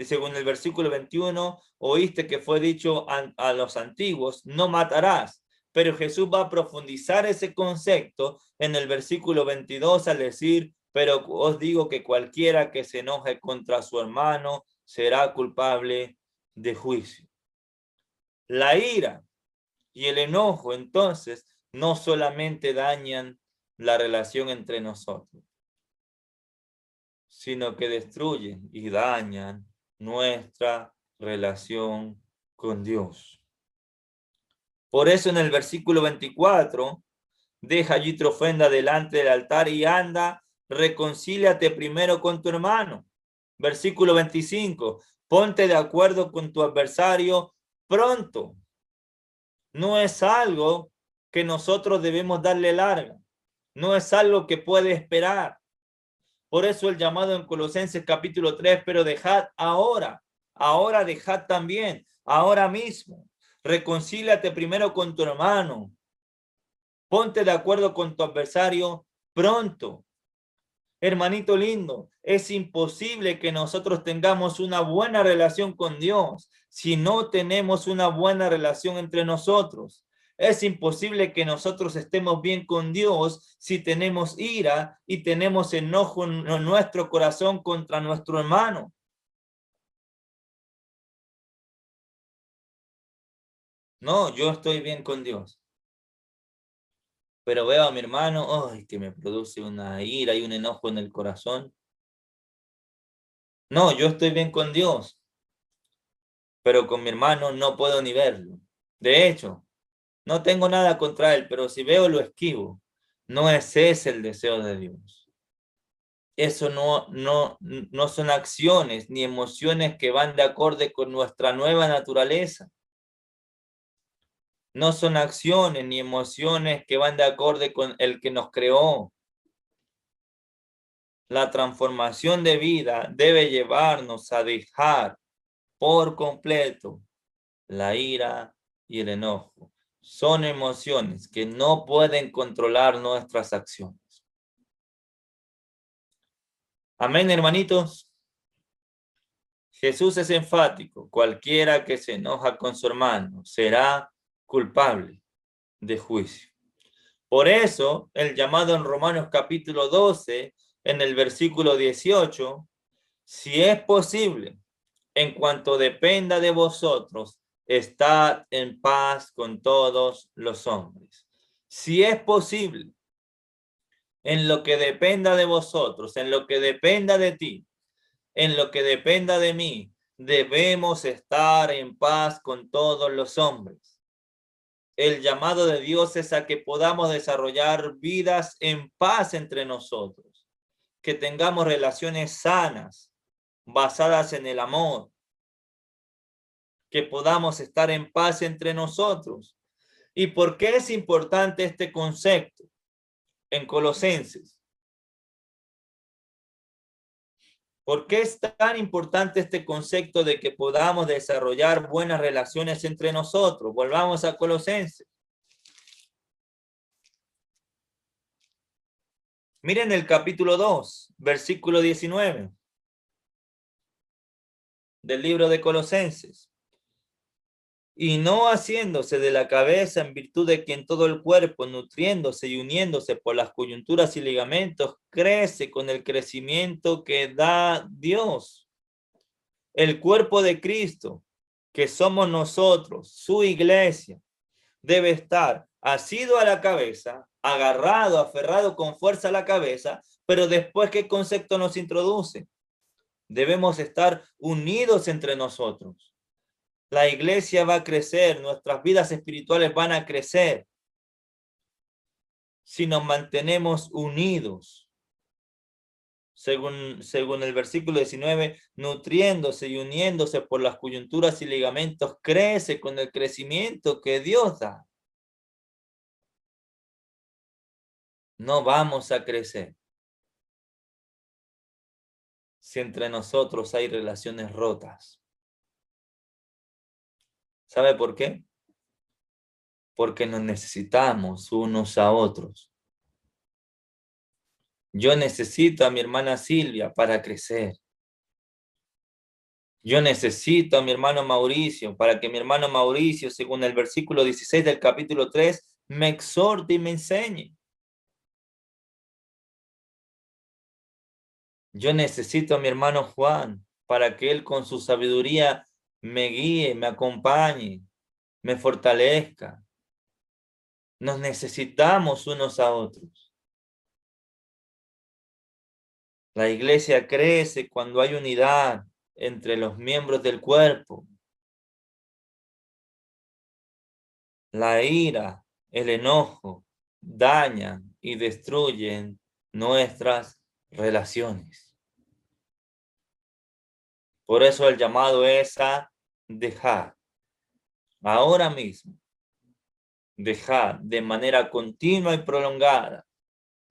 según el versículo 21, oíste que fue dicho a los antiguos, no matarás. Pero Jesús va a profundizar ese concepto en el versículo 22 al decir, pero os digo que cualquiera que se enoje contra su hermano será culpable de juicio. La ira y el enojo, entonces, no solamente dañan la relación entre nosotros, sino que destruyen y dañan nuestra relación con Dios. Por eso en el versículo 24, deja allí tu ofrenda delante del altar y anda, reconcíliate primero con tu hermano. Versículo 25, ponte de acuerdo con tu adversario pronto. No es algo que nosotros debemos darle larga. No es algo que puede esperar. Por eso el llamado en Colosenses capítulo 3, pero dejad ahora dejad también, ahora mismo. Reconcíliate primero con tu hermano. Ponte de acuerdo con tu adversario pronto. Hermanito lindo, es imposible que nosotros tengamos una buena relación con Dios si no tenemos una buena relación entre nosotros. Es imposible que nosotros estemos bien con Dios si tenemos ira y tenemos enojo en nuestro corazón contra nuestro hermano. No, yo estoy bien con Dios, pero veo a mi hermano, ay, que me produce una ira y un enojo en el corazón. No, yo estoy bien con Dios, pero con mi hermano no puedo ni verlo. De hecho, no tengo nada contra él, pero si veo lo esquivo. No es ese el deseo de Dios. Eso no son acciones ni emociones que van de acorde con nuestra nueva naturaleza. No son acciones ni emociones que van de acorde con el que nos creó. La transformación de vida debe llevarnos a dejar por completo la ira y el enojo. Son emociones que no pueden controlar nuestras acciones. Amén, hermanitos. Jesús es enfático. Cualquiera que se enoja con su hermano será culpable de juicio. Por eso, el llamado en Romanos capítulo 12, en el versículo 18, si es posible, en cuanto dependa de vosotros, estad en paz con todos los hombres. Si es posible, en lo que dependa de vosotros, en lo que dependa de ti, en lo que dependa de mí, debemos estar en paz con todos los hombres. El llamado de Dios es a que podamos desarrollar vidas en paz entre nosotros, que tengamos relaciones sanas, basadas en el amor, que podamos estar en paz entre nosotros. ¿Y por qué es importante este concepto en Colosenses? ¿Por qué es tan importante este concepto de que podamos desarrollar buenas relaciones entre nosotros? Volvamos a Colosenses. Miren el capítulo 2, versículo 19 del libro de Colosenses. Y no haciéndose de la cabeza, en virtud de quien todo el cuerpo, nutriéndose y uniéndose por las coyunturas y ligamentos, crece con el crecimiento que da Dios. El cuerpo de Cristo, que somos nosotros, su iglesia, debe estar asido a la cabeza, agarrado, aferrado con fuerza a la cabeza, pero después, ¿qué concepto nos introduce? Debemos estar unidos entre nosotros. La iglesia va a crecer, nuestras vidas espirituales van a crecer si nos mantenemos unidos. Según el versículo 19, nutriéndose y uniéndose por las coyunturas y ligamentos, crece con el crecimiento que Dios da. No vamos a crecer si entre nosotros hay relaciones rotas. ¿Sabe por qué? Porque nos necesitamos unos a otros. Yo necesito a mi hermana Silvia para crecer. Yo necesito a mi hermano Mauricio para que mi hermano Mauricio, según el versículo 16 del capítulo 3, me exhorte y me enseñe. Yo necesito a mi hermano Juan para que él con su sabiduría me guíe, me acompañe, me fortalezca. Nos necesitamos unos a otros. La iglesia crece cuando hay unidad entre los miembros del cuerpo. La ira, el enojo, dañan y destruyen nuestras relaciones. Por eso el llamado es a dejar. Ahora mismo, dejar de manera continua y prolongada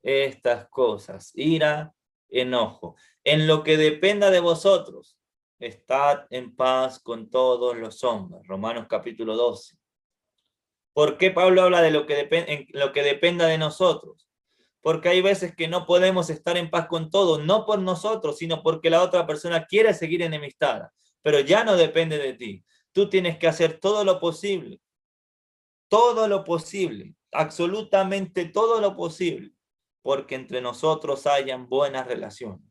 estas cosas, ira, enojo. En lo que dependa de vosotros, estad en paz con todos los hombres. Romanos capítulo 12. ¿Por qué Pablo habla de lo que dependa de nosotros? Porque hay veces que no podemos estar en paz con todo, no por nosotros, sino porque la otra persona quiere seguir enemistada, pero ya no depende de ti. Tú tienes que hacer todo lo posible, absolutamente todo lo posible, porque entre nosotros hayan buenas relaciones.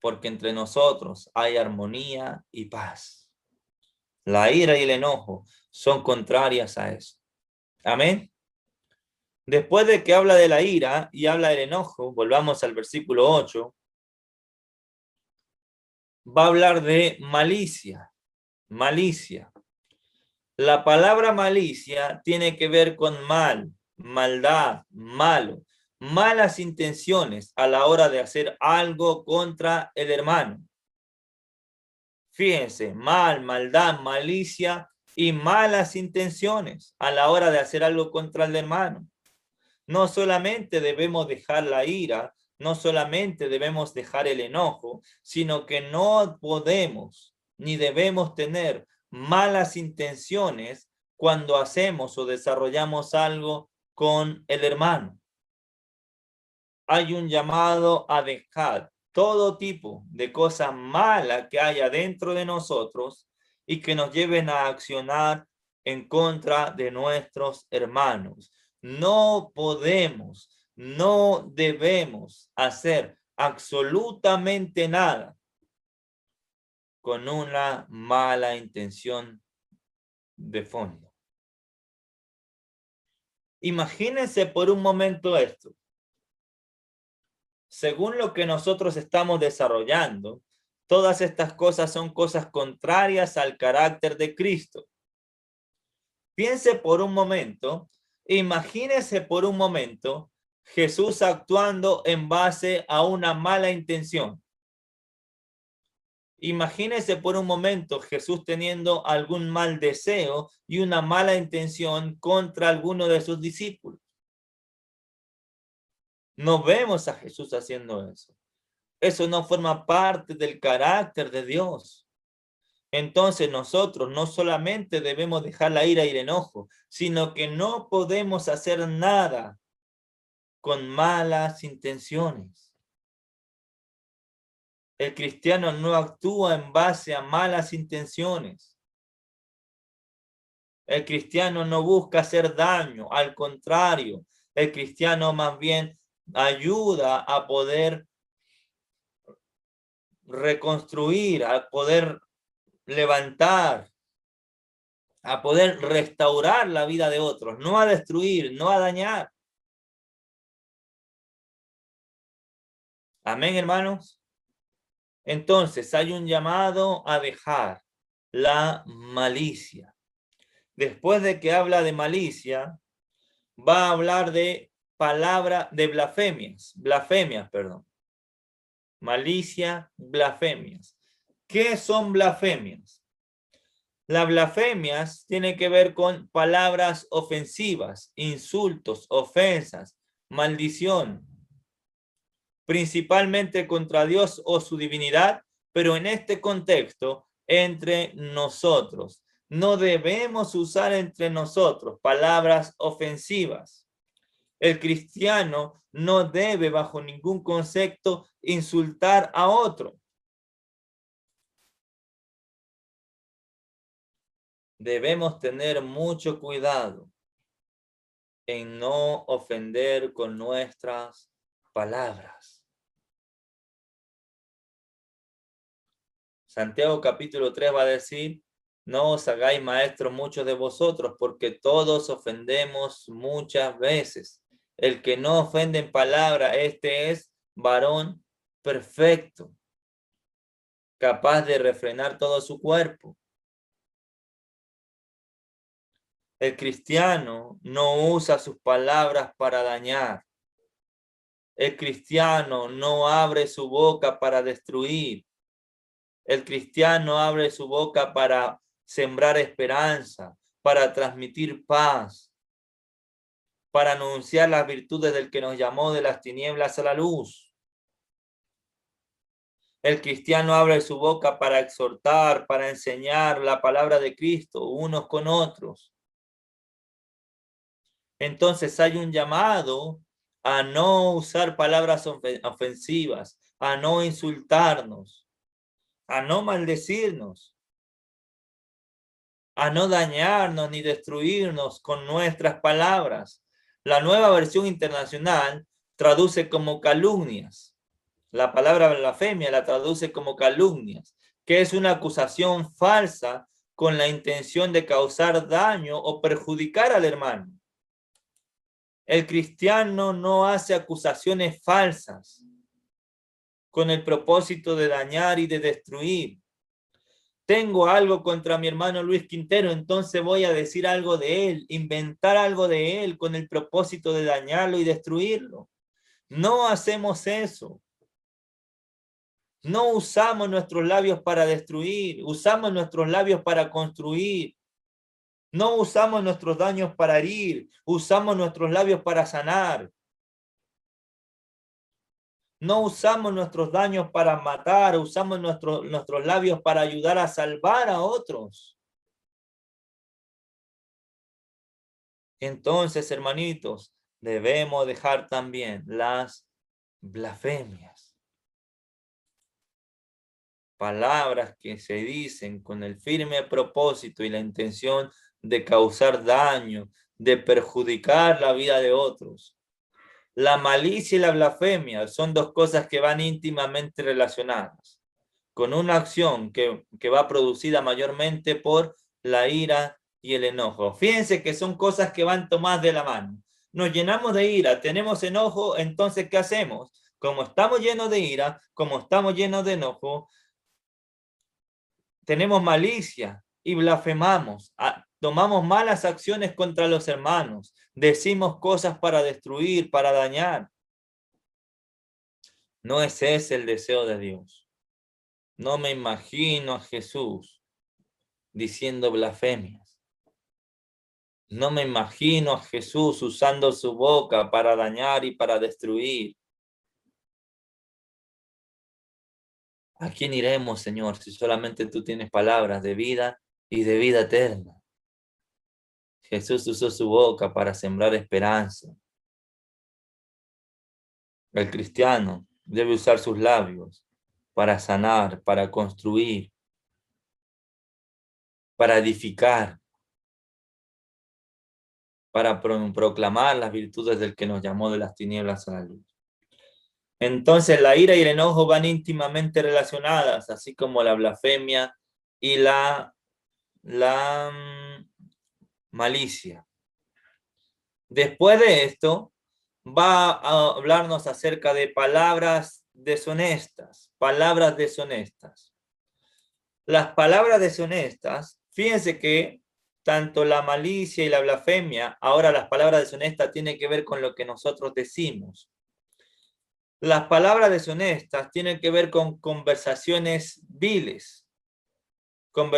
Porque entre nosotros hay armonía y paz. La ira y el enojo son contrarias a eso. Amén. Después de que habla de la ira y habla del enojo, volvamos al versículo 8, va a hablar de malicia. Malicia. La palabra malicia tiene que ver con mal, maldad, malo, malas intenciones a la hora de hacer algo contra el hermano. Fíjense, mal, maldad, malicia y malas intenciones a la hora de hacer algo contra el hermano. No solamente debemos dejar la ira, no solamente debemos dejar el enojo, sino que no podemos ni debemos tener malas intenciones cuando hacemos o desarrollamos algo con el hermano. Hay un llamado a dejar todo tipo de cosas malas que haya dentro de nosotros y que nos lleven a accionar en contra de nuestros hermanos. No podemos, no debemos hacer absolutamente nada con una mala intención de fondo. Imagínense por un momento esto. según lo que nosotros estamos desarrollando, todas estas cosas son cosas contrarias al carácter de Cristo. Piense por un momento, imagínese por un momento Jesús actuando en base a una mala intención. Imagínese por un momento Jesús teniendo algún mal deseo y una mala intención contra alguno de sus discípulos. No vemos a Jesús haciendo eso. Eso no forma parte del carácter de Dios. Entonces nosotros no solamente debemos dejar la ira y el enojo, sino que no podemos hacer nada con malas intenciones. El cristiano no actúa en base a malas intenciones. El cristiano no busca hacer daño, al contrario, el cristiano más bien ayuda a poder reconstruir, a poder levantar, a poder restaurar la vida de otros, no a destruir, no a dañar. Amén, hermanos. Entonces hay un llamado a dejar la malicia. Después de que habla de malicia, va a hablar de blasfemias, perdón. Malicia, blasfemias. ¿Qué son blasfemias? Las blasfemias tienen que ver con palabras ofensivas, insultos, ofensas, maldición, principalmente contra Dios o su divinidad, pero en este contexto, entre nosotros. No debemos usar entre nosotros palabras ofensivas. El cristiano no debe bajo ningún concepto insultar a otro. Debemos tener mucho cuidado en no ofender con nuestras palabras. Santiago capítulo 3 va a decir, no os hagáis maestros muchos de vosotros, porque todos ofendemos muchas veces. El que no ofende en palabra, este es varón perfecto, capaz de refrenar todo su cuerpo. El cristiano no usa sus palabras para dañar. El cristiano no abre su boca para destruir. El cristiano abre su boca para sembrar esperanza, para transmitir paz, para anunciar las virtudes del que nos llamó de las tinieblas a la luz. El cristiano abre su boca para exhortar, para enseñar la palabra de Cristo unos con otros. Entonces hay un llamado a no usar palabras ofensivas, a no insultarnos, a no maldecirnos, a no dañarnos ni destruirnos con nuestras palabras. La Nueva Versión Internacional traduce como calumnias. La palabra blasfemia la traduce como calumnias, que es una acusación falsa con la intención de causar daño o perjudicar al hermano. El cristiano no hace acusaciones falsas con el propósito de dañar y de destruir. Tengo algo contra mi hermano Luis Quintero, entonces voy a decir algo de él, inventar algo de él con el propósito de dañarlo y destruirlo. No hacemos eso. No usamos nuestros labios para destruir, usamos nuestros labios para construir. No usamos nuestros daños para herir, usamos nuestros labios para sanar. No usamos nuestros daños para matar, usamos nuestros labios para ayudar a salvar a otros. Entonces, hermanitos, debemos dejar también las blasfemias. Palabras que se dicen con el firme propósito y la intención de causar daño, de perjudicar la vida de otros. La malicia y la blasfemia son dos cosas que van íntimamente relacionadas, con una acción que va producida mayormente por la ira y el enojo. Fíjense que son cosas que van tomadas de la mano. Nos llenamos de ira, tenemos enojo, entonces ¿qué hacemos? como estamos llenos de ira, como estamos llenos de enojo, tenemos malicia y blasfemamos, tomamos malas acciones contra los hermanos, decimos cosas para destruir, para dañar. No es ese el deseo de Dios. No me imagino a Jesús diciendo blasfemias. No me imagino a Jesús usando su boca para dañar y para destruir. ¿A quién iremos, Señor, si solamente tú tienes palabras de vida y de vida eterna? Jesús usó su boca para sembrar esperanza. El cristiano debe usar sus labios para sanar, para construir, para edificar, para proclamar las virtudes del que nos llamó de las tinieblas a la luz. Entonces la ira y el enojo van íntimamente relacionadas, así como la blasfemia y la malicia. Después de esto, va a hablarnos acerca de palabras deshonestas. Palabras deshonestas. Las palabras deshonestas, fíjense que tanto la malicia y la blasfemia, ahora las palabras deshonestas tienen que ver con lo que nosotros decimos. Las palabras deshonestas tienen que ver con conversaciones viles, con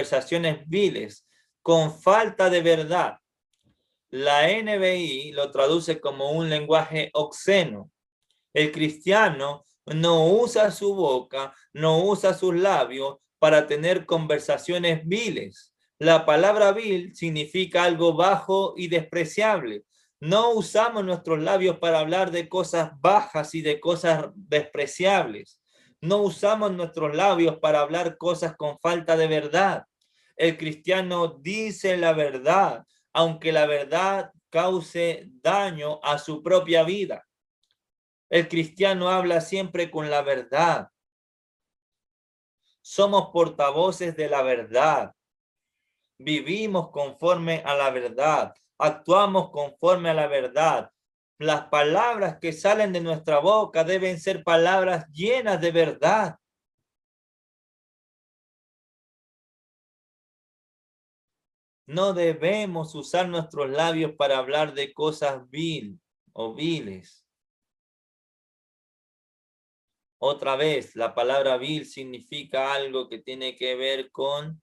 falta de verdad. La NBI lo traduce como un lenguaje obsceno. El cristiano no usa su boca, no usa sus labios para tener conversaciones viles. La palabra vil significa algo bajo y despreciable. No usamos nuestros labios para hablar de cosas bajas y de cosas despreciables. No usamos nuestros labios para hablar cosas con falta de verdad. El cristiano dice la verdad, aunque la verdad cause daño a su propia vida. El cristiano habla siempre con la verdad. Somos portavoces de la verdad. Vivimos conforme a la verdad. Actuamos conforme a la verdad. Las palabras que salen de nuestra boca deben ser palabras llenas de verdad. No debemos usar nuestros labios para hablar de cosas viles. Otra vez, la palabra vil significa algo que tiene que ver con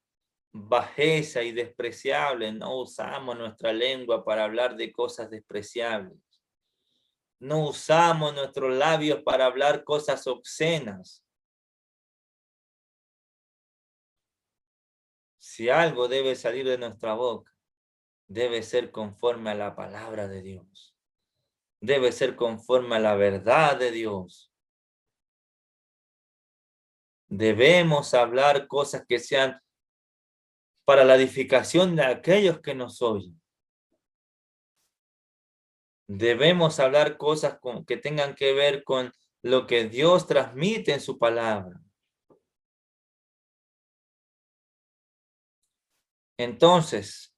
bajeza y despreciable. No usamos nuestra lengua para hablar de cosas despreciables. No usamos nuestros labios para hablar cosas obscenas. Si algo debe salir de nuestra boca, debe ser conforme a la palabra de Dios. Debe ser conforme a la verdad de Dios. Debemos hablar cosas que sean para la edificación de aquellos que nos oyen. Debemos hablar cosas que tengan que ver con lo que Dios transmite en su palabra. Entonces,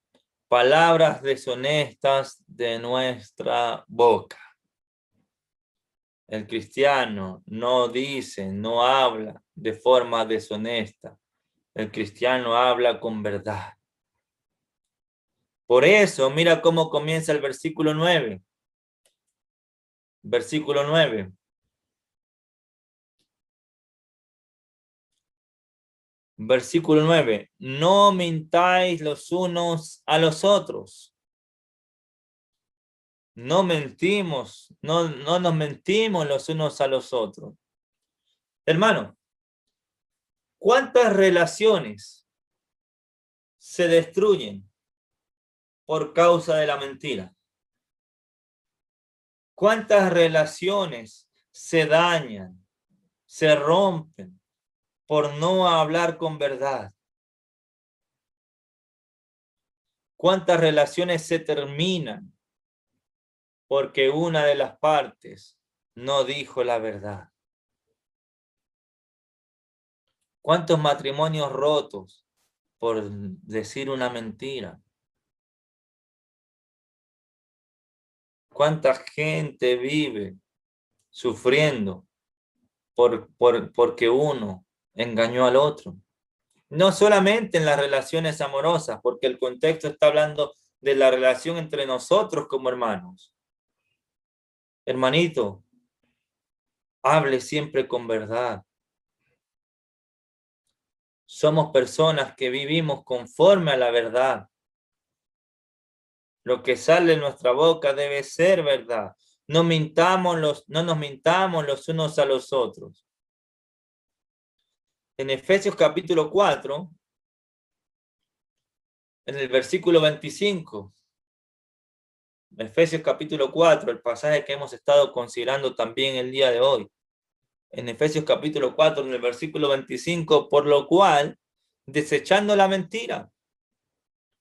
palabras deshonestas de nuestra boca. El cristiano no dice, no habla de forma deshonesta. El cristiano habla con verdad. Por eso, mira cómo comienza el versículo 9. Versículo 9. Versículo 9. No mintáis los unos a los otros. No mentimos, no nos mentimos los unos a los otros. Hermano, ¿cuántas relaciones se destruyen por causa de la mentira? ¿Cuántas relaciones se dañan, se rompen por no hablar con verdad? ¿Cuántas relaciones se terminan porque una de las partes no dijo la verdad? ¿Cuántos matrimonios rotos por decir una mentira? ¿Cuánta gente vive sufriendo porque uno engañó al otro. No solamente en las relaciones amorosas, porque el contexto está hablando de la relación entre nosotros como hermanos. Hermanito, hable siempre con verdad. Somos personas que vivimos conforme a la verdad. Lo que sale de nuestra boca debe ser verdad. No nos mintamos los unos a los otros. En Efesios capítulo 4, en el versículo 25, Efesios capítulo 4, el pasaje que hemos estado considerando también el día de hoy. En Efesios capítulo 4, en el versículo 25, por lo cual, desechando la mentira,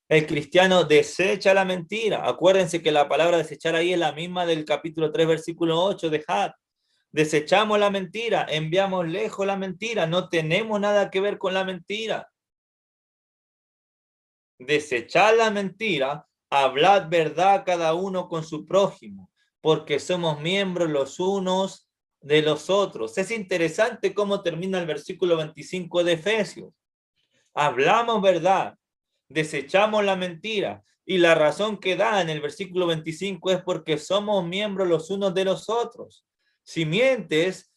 el cristiano desecha la mentira. Acuérdense que la palabra desechar ahí es la misma del capítulo 3, versículo 8, dejar. Desechamos la mentira, enviamos lejos la mentira, no tenemos nada que ver con la mentira. Desechar la mentira, hablad verdad cada uno con su prójimo, porque somos miembros los unos de los otros. Es interesante cómo termina el versículo 25 de Efesios. Hablamos verdad, desechamos la mentira, y la razón que da en el versículo 25 es porque somos miembros los unos de los otros. Si mientes,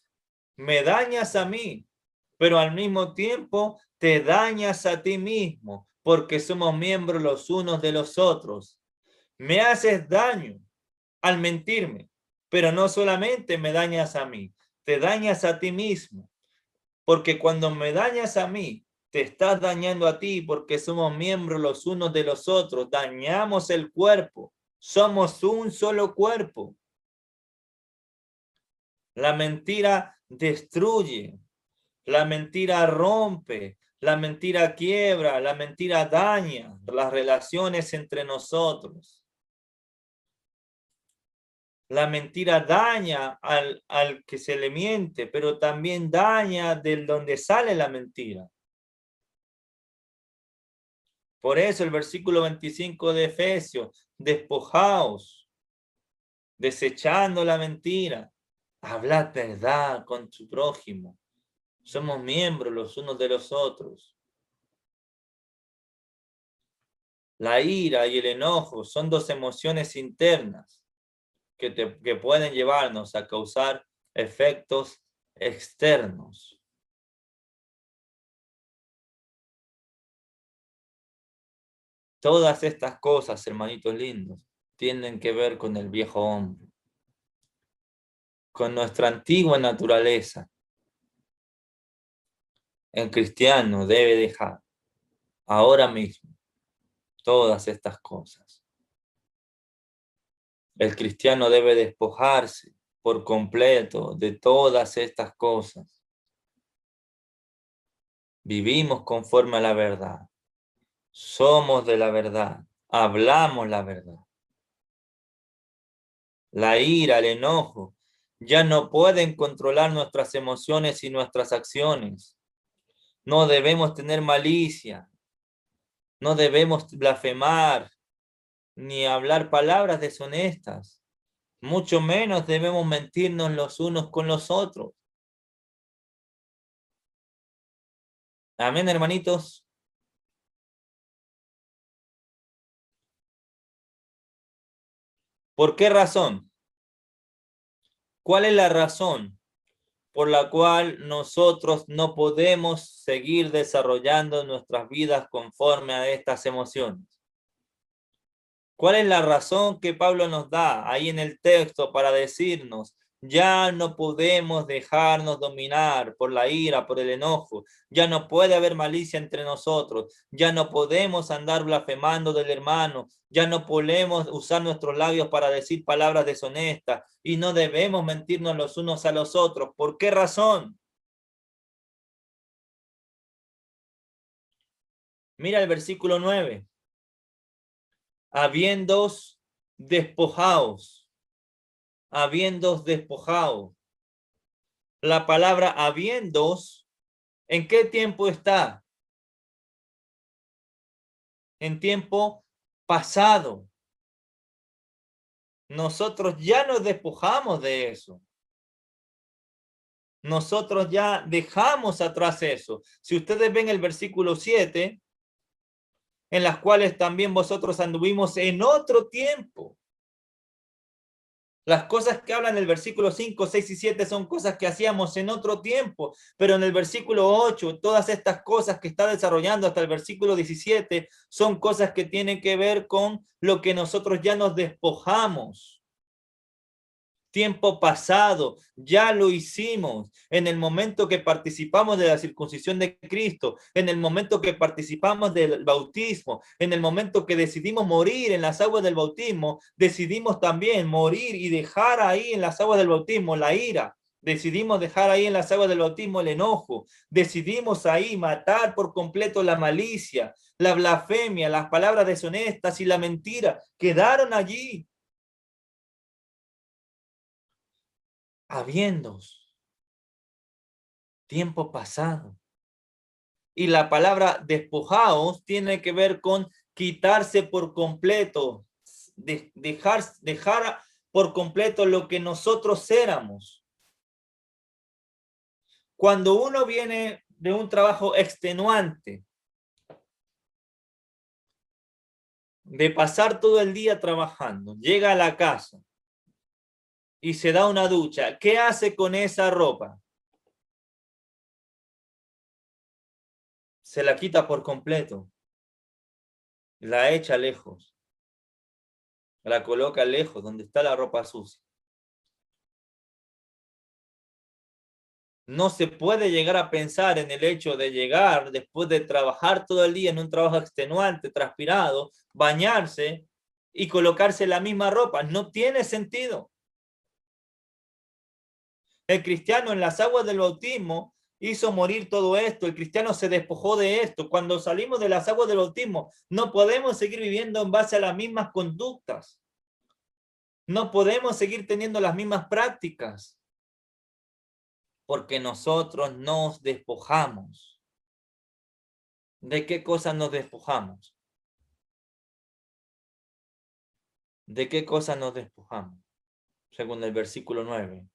me dañas a mí, pero al mismo tiempo te dañas a ti mismo, porque somos miembros los unos de los otros. Me haces daño al mentirme, pero no solamente me dañas a mí, te dañas a ti mismo, porque cuando me dañas a mí, te estás dañando a ti, porque somos miembros los unos de los otros, dañamos el cuerpo, somos un solo cuerpo. La mentira destruye, la mentira rompe, la mentira quiebra, la mentira daña las relaciones entre nosotros. La mentira daña al que se le miente, pero también daña de donde sale la mentira. Por eso el versículo 25 de Efesios, despojaos, desechando la mentira, hablad verdad con tu prójimo. Somos miembros los unos de los otros. La ira y el enojo son dos emociones internas que pueden llevarnos a causar efectos externos. Todas estas cosas, hermanitos lindos, tienen que ver con el viejo hombre, con nuestra antigua naturaleza. El cristiano debe dejar ahora mismo todas estas cosas. El cristiano debe despojarse por completo de todas estas cosas. Vivimos conforme a la verdad. Somos de la verdad. Hablamos la verdad. La ira, el enojo, ya no pueden controlar nuestras emociones y nuestras acciones. No debemos tener malicia. No debemos blasfemar ni hablar palabras deshonestas. Mucho menos debemos mentirnos los unos con los otros. Amén, hermanitos. ¿Por qué razón? ¿Cuál es la razón por la cual nosotros no podemos seguir desarrollando nuestras vidas conforme a estas emociones? ¿Cuál es la razón que Pablo nos da ahí en el texto para decirnos, ya no podemos dejarnos dominar por la ira, por el enojo, ya no puede haber malicia entre nosotros, ya no podemos andar blasfemando del hermano, ya no podemos usar nuestros labios para decir palabras deshonestas y no debemos mentirnos los unos a los otros? ¿Por qué razón? Mira el versículo 9. Habiéndoos despojados. Habiéndoos despojado. La palabra habiéndoos, ¿en qué tiempo está? En tiempo pasado. Nosotros ya nos despojamos de eso. nosotros ya dejamos atrás eso. Si ustedes ven el versículo 7, en las cuales también vosotros anduvimos en otro tiempo. Las cosas que hablan en el versículo 5, 6 y 7 son cosas que hacíamos en otro tiempo, pero en el versículo 8, todas estas cosas que está desarrollando hasta el versículo 17 son cosas que tienen que ver con lo que nosotros ya nos despojamos. Tiempo pasado, ya lo hicimos en el momento que participamos de la circuncisión de Cristo, en el momento que participamos del bautismo, en el momento que decidimos morir en las aguas del bautismo, decidimos también morir y dejar ahí en las aguas del bautismo la ira, decidimos dejar ahí en las aguas del bautismo el enojo, decidimos ahí matar por completo la malicia, la blasfemia, las palabras deshonestas y la mentira, quedaron allí. Habiendo tiempo pasado. Y la palabra despojaos tiene que ver con quitarse por completo, dejar por completo lo que nosotros éramos. Cuando uno viene de un trabajo extenuante, de pasar todo el día trabajando, llega a la casa y se da una ducha, ¿qué hace con esa ropa? Se la quita por completo, la echa lejos, la coloca lejos donde está la ropa sucia. No se puede llegar a pensar en el hecho de llegar después de trabajar todo el día en un trabajo extenuante, transpirado, bañarse y colocarse la misma ropa. No tiene sentido. El cristiano en las aguas del bautismo hizo morir todo esto. El cristiano se despojó de esto. Cuando salimos de las aguas del bautismo, no podemos seguir viviendo en base a las mismas conductas. No podemos seguir teniendo las mismas prácticas. Porque nosotros nos despojamos. ¿De qué cosas nos despojamos? ¿De qué cosas nos despojamos? Según el versículo 9.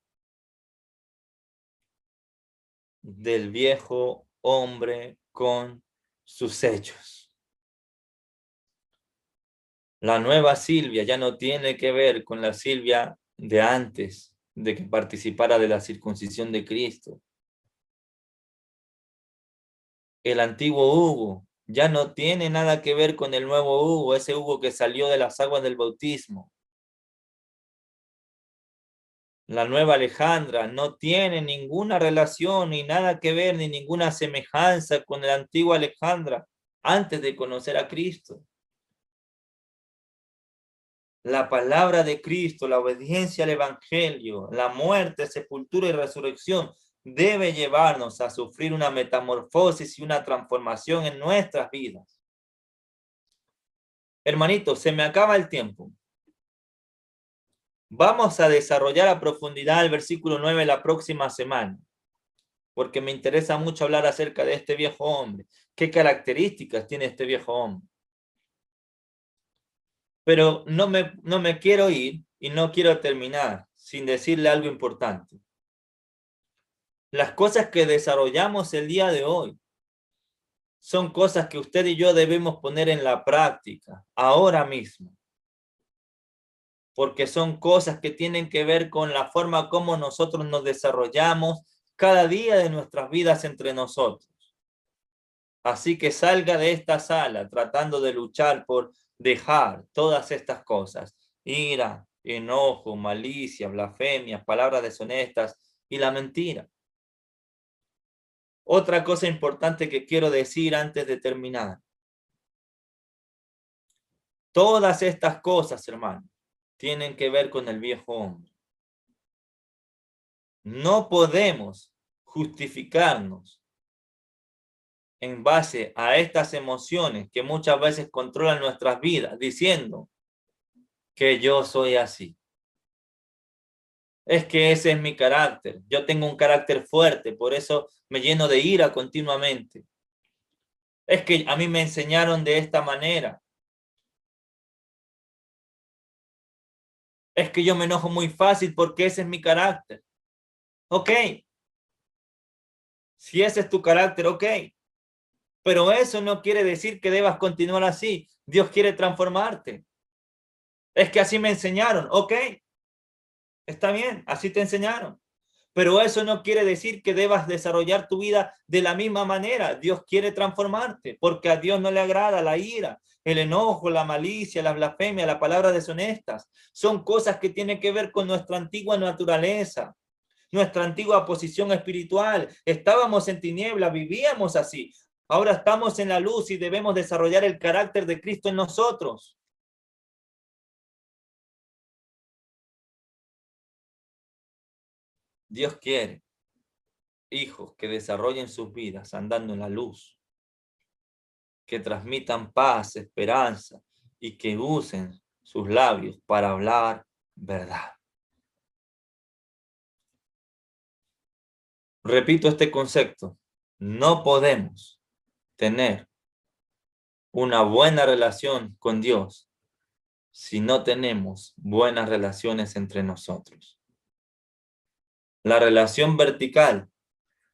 Del viejo hombre con sus hechos. La nueva Silvia ya no tiene que ver con la Silvia de antes de que participara de la circuncisión de Cristo. El antiguo Hugo ya no tiene nada que ver con el nuevo Hugo, ese Hugo que salió de las aguas del bautismo. La nueva Alejandra no tiene ninguna relación ni nada que ver ni ninguna semejanza con la antigua Alejandra antes de conocer a Cristo. La palabra de Cristo, la obediencia al Evangelio, la muerte, sepultura y resurrección debe llevarnos a sufrir una metamorfosis y una transformación en nuestras vidas. Hermanito, se me acaba el tiempo. Vamos a desarrollar a profundidad el versículo 9 la próxima semana, porque me interesa mucho hablar acerca de este viejo hombre. ¿Qué características tiene este viejo hombre? Pero no me quiero ir y no quiero terminar sin decirle algo importante. Las cosas que desarrollamos el día de hoy son cosas que usted y yo debemos poner en la práctica ahora mismo. Porque son cosas que tienen que ver con la forma como nosotros nos desarrollamos cada día de nuestras vidas entre nosotros. Así que salga de esta sala tratando de luchar por dejar todas estas cosas. Ira, enojo, malicia, blasfemias, palabras deshonestas y la mentira. Otra cosa importante que quiero decir antes de terminar. Todas estas cosas, hermanos, tienen que ver con el viejo hombre. No podemos justificarnos en base a estas emociones que muchas veces controlan nuestras vidas, diciendo que yo soy así. Es que ese es mi carácter. Yo tengo un carácter fuerte, por eso me lleno de ira continuamente. Es que a mí me enseñaron de esta manera. Es que yo me enojo muy fácil porque ese es mi carácter. Ok, Si ese es tu carácter, ok. Pero eso no quiere decir que debas continuar así. Dios quiere transformarte. Es que así me enseñaron, ok. Está bien, así te enseñaron. Pero eso no quiere decir que debas desarrollar tu vida de la misma manera. Dios quiere transformarte, porque a Dios no le agrada la ira, el enojo, la malicia, la blasfemia, las palabras deshonestas. Son cosas que tienen que ver con nuestra antigua naturaleza, nuestra antigua posición espiritual. Estábamos en tinieblas, vivíamos así. Ahora estamos en la luz y debemos desarrollar el carácter de Cristo en nosotros. Dios quiere hijos que desarrollen sus vidas andando en la luz, que transmitan paz, esperanza y que usen sus labios para hablar verdad. Repito este concepto, no podemos tener una buena relación con Dios si no tenemos buenas relaciones entre nosotros. La relación vertical,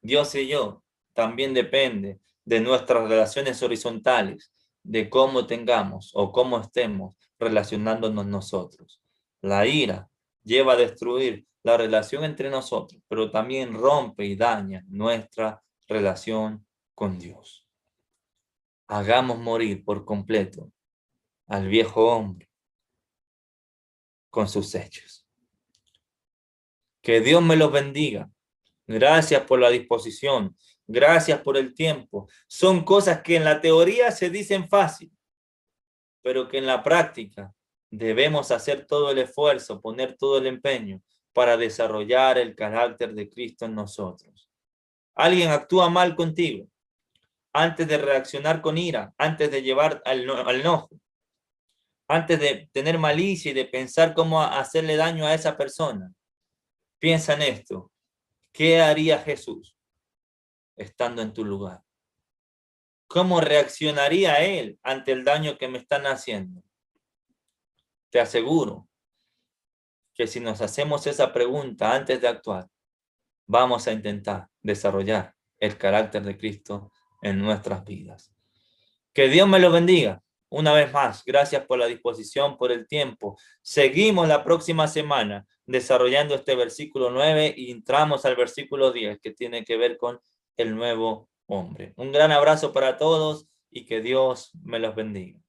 Dios y yo, también depende de nuestras relaciones horizontales, de cómo tengamos o cómo estemos relacionándonos nosotros. La ira lleva a destruir la relación entre nosotros, pero también rompe y daña nuestra relación con Dios. Hagamos morir por completo al viejo hombre con sus hechos. Que Dios me los bendiga. Gracias por la disposición. Gracias por el tiempo. Son cosas que en la teoría se dicen fácil, pero que en la práctica debemos hacer todo el esfuerzo, poner todo el empeño para desarrollar el carácter de Cristo en nosotros. Alguien actúa mal contigo. Antes de reaccionar con ira, antes de llevar al enojo, antes de tener malicia y de pensar cómo hacerle daño a esa persona, piensa en esto. ¿Qué haría Jesús estando en tu lugar? ¿Cómo reaccionaría él ante el daño que me están haciendo? Te aseguro que si nos hacemos esa pregunta antes de actuar, vamos a intentar desarrollar el carácter de Cristo en nuestras vidas. Que Dios me lo bendiga. Una vez más, gracias por la disposición, por el tiempo. Seguimos la próxima semana desarrollando este versículo 9 y entramos al versículo 10 que tiene que ver con el nuevo hombre. Un gran abrazo para todos y que Dios me los bendiga.